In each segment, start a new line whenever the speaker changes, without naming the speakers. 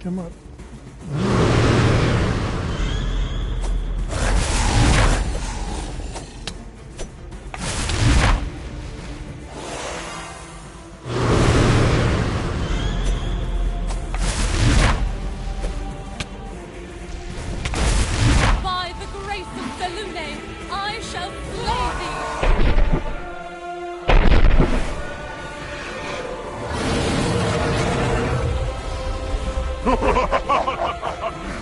Come on.
By the grace of Selûne, I shall slay thee!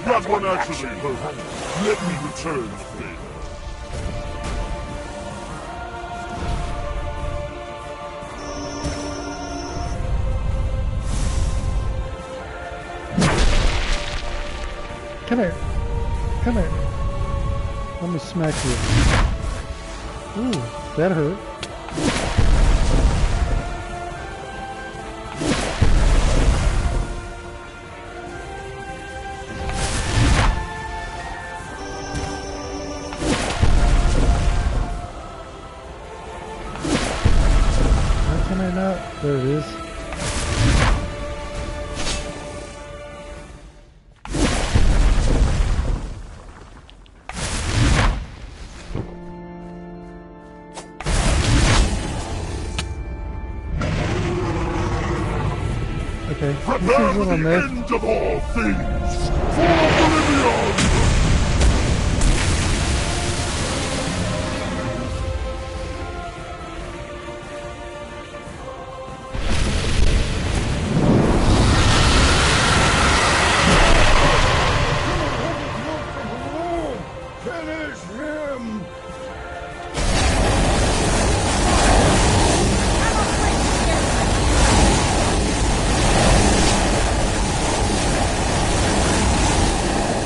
That one actually hurt. Let me return the favor.
Come here. Come here. Let me smack you. Ooh, that hurt. How can I not? There it is. Okay, this
Prepare
is a
for
little
the
mess.
end of all things! For Oblivion! Finish him!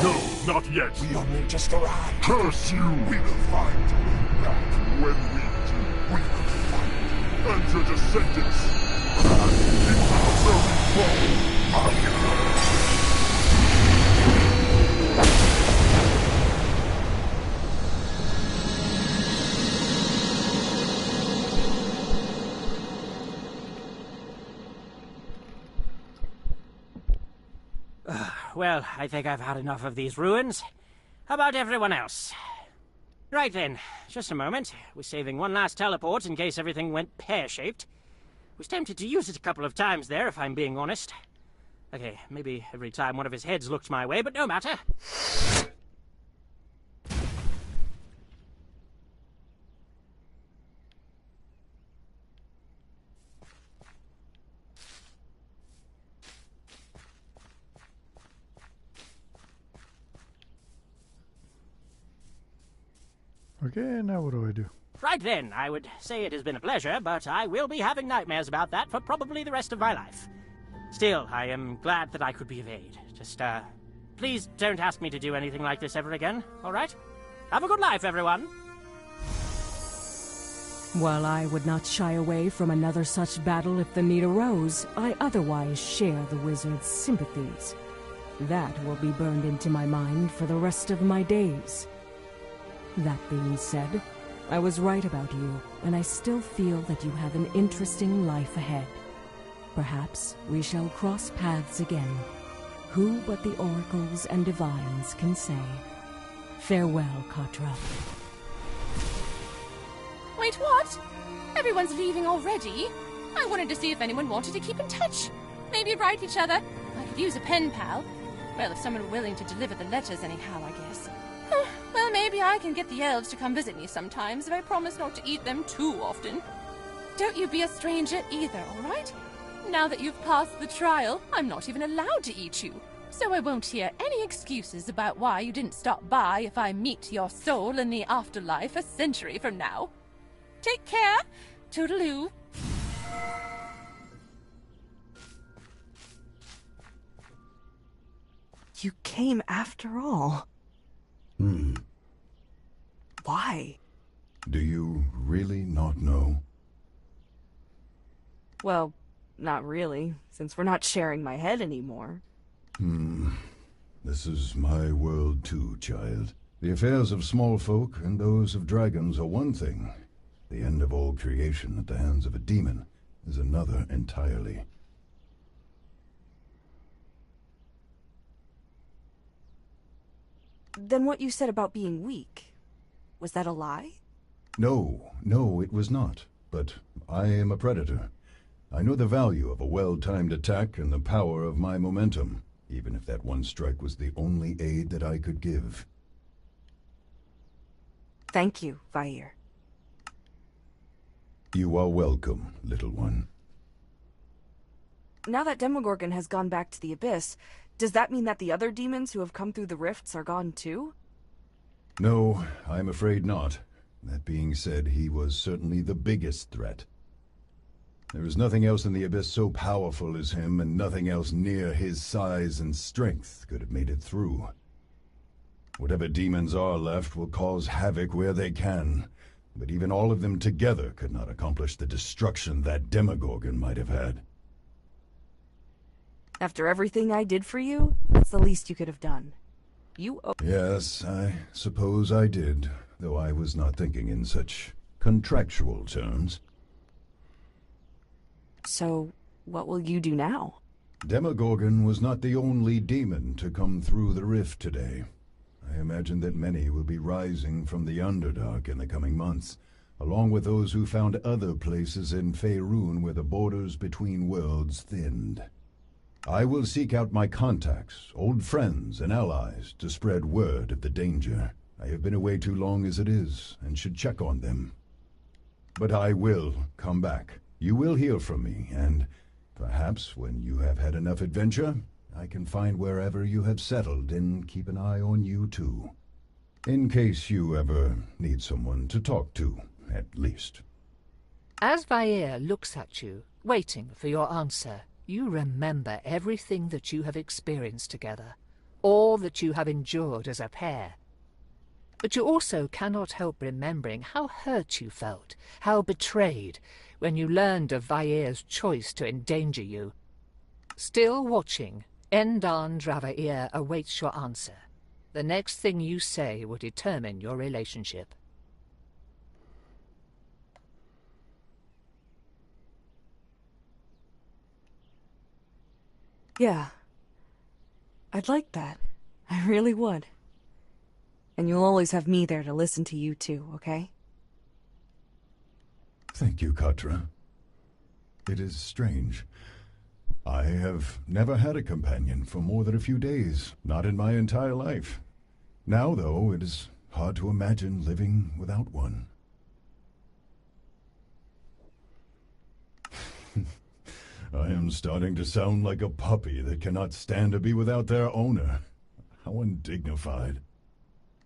No, not yet.
We only just arrived.
Curse you! We will fight. And when we do, we will fight. And your descendants. And into the very
Well, I think I've had enough of these ruins. How about everyone else? Right then, just a moment. We're saving one last teleport in case everything went pear-shaped. Was tempted to use it a couple of times there, if I'm being honest. Okay, maybe every time one of his heads looked my way, but no matter.
Okay, now what do I do?
Right then, I would say it has been a pleasure, but I will be having nightmares about that for probably the rest of my life. Still, I am glad that I could be of aid. Just, please don't ask me to do anything like this ever again, alright? Have a good life, everyone!
While I would not shy away from another such battle if the need arose, I otherwise share the wizard's sympathies. That will be burned into my mind for the rest of my days. That being said, I was right about you, and I still feel that you have an interesting life ahead. Perhaps we shall cross paths again. Who but the oracles and divines can say? Farewell, Katra.
Wait, what? Everyone's leaving already? I wanted to see if anyone wanted to keep in touch. Maybe write each other. I could use a pen pal. Well, if someone were willing to deliver the letters anyhow, I guess. Well, maybe I can get the elves to come visit me sometimes if I promise not to eat them too often. Don't you be a stranger either, all right? Now that you've passed the trial, I'm not even allowed to eat you. So I won't hear any excuses about why you didn't stop by if I meet your soul in the afterlife a century from now. Take care. Toodaloo.
You came after all. Why?
Do you really not know?
Well, not really, since we're not sharing my head anymore.
This is my world too, child. The affairs of small folk and those of dragons are one thing. The end of all creation at the hands of a demon is another entirely.
Then what you said about being weak, was that a lie?
No, it was not. But I am a predator. I know the value of a well-timed attack and the power of my momentum, even if that one strike was the only aid that I could give.
Thank you, Vair.
You are welcome, little one.
Now that Demogorgon has gone back to the Abyss, does that mean that the other demons who have come through the rifts are gone too?
No, I'm afraid not. That being said, he was certainly the biggest threat. There is nothing else in the Abyss so powerful as him, and nothing else near his size and strength could have made it through. Whatever demons are left will cause havoc where they can, but even all of them together could not accomplish the destruction that Demogorgon might have had.
After everything I did for you, that's the least you could have done. You owe—
Yes, I suppose I did, though I was not thinking in such contractual terms.
So, what will you do now?
Demogorgon was not the only demon to come through the rift today. I imagine that many will be rising from the Underdark in the coming months, along with those who found other places in Faerun where the borders between worlds thinned. I will seek out my contacts, old friends and allies, to spread word of the danger. I have been away too long as it is, and should check on them. But I will come back. You will hear from me, and perhaps when you have had enough adventure, I can find wherever you have settled and keep an eye on you too. In case you ever need someone to talk to, at least.
As Vair looks at you, waiting for your answer, you remember everything that you have experienced together, all that you have endured as a pair. But you also cannot help remembering how hurt you felt, how betrayed, when you learned of Vair's choice to endanger you. Still watching, Endan Dravair awaits your answer. The next thing you say will determine your relationship.
Yeah. I'd like that. I really would. And you'll always have me there to listen to you too, okay?
Thank you, Katra. It is strange. I have never had a companion for more than a few days, not in my entire life. Now, though, it is hard to imagine living without one. I am starting to sound like a puppy that cannot stand to be without their owner. How undignified.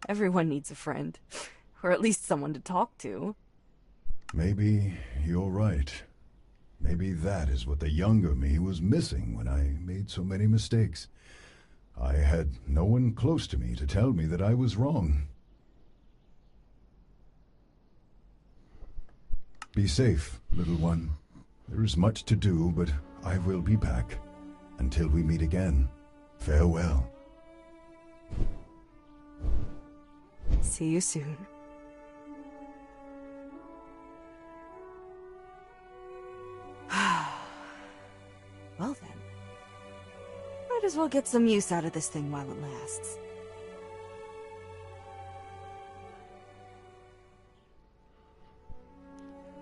Everyone needs a friend. Or at least someone to talk to.
Maybe you're right. Maybe that is what the younger me was missing when I made so many mistakes. I had no one close to me to tell me that I was wrong. Be safe, little one. There is much to do, but I will be back. Until we meet again, farewell.
See you soon. Well then. Might as well get some use out of this thing while it lasts.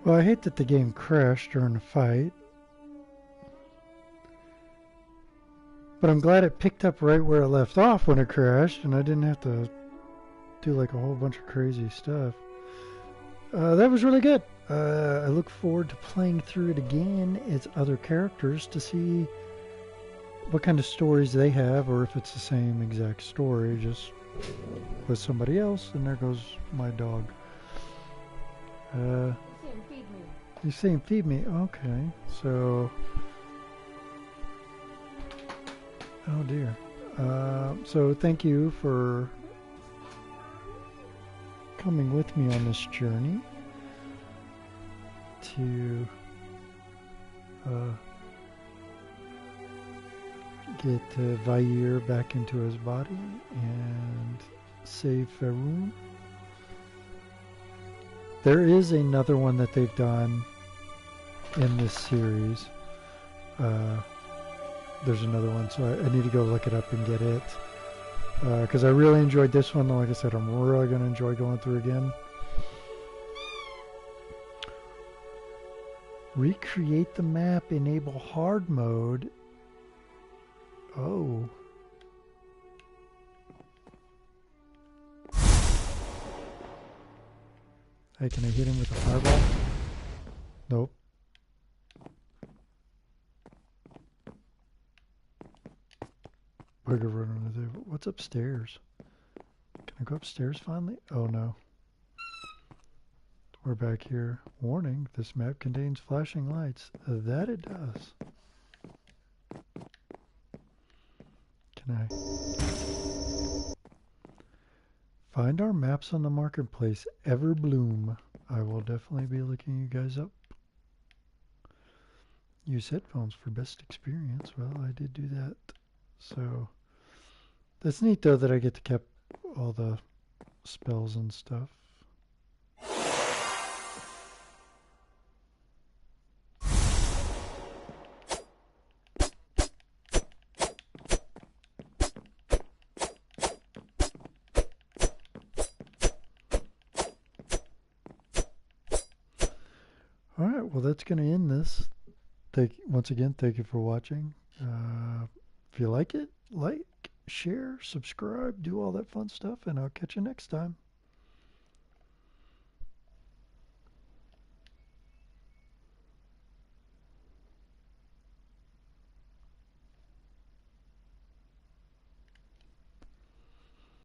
Well, I hate that the game crashed during the fight. But I'm glad it picked up right where it left off when it crashed, and I didn't have to do like a whole bunch of crazy stuff. That was really good. I look forward to playing through it again as other characters to see what kind of stories they have, or if it's the same exact story, just with somebody else. And there goes my dog. You're saying feed me? Okay, so... Oh dear. So thank you for coming with me on this journey to get Vair back into his body and save Faerun. There is another one that they've done in this series. There's another one, so I need to go look it up and get it. Because I really enjoyed this one. Like I said, I'm really going to enjoy going through again. Recreate the map, enable hard mode. Oh. Hey, can I hit him with a fireball? Nope. We're gonna run under there. What's upstairs? Can I go upstairs finally? Oh no. We're back here. Warning, this map contains flashing lights. That it does. Can I? Find our maps on the marketplace. Everbloom. I will definitely be looking you guys up. Use headphones for best experience. Well, I did do that. So, that's neat though that I get to keep all the spells and stuff. Alright, well that's going to end this. Once again, thank you for watching. If you like it, like, share, subscribe, do all that fun stuff, and I'll catch you next time.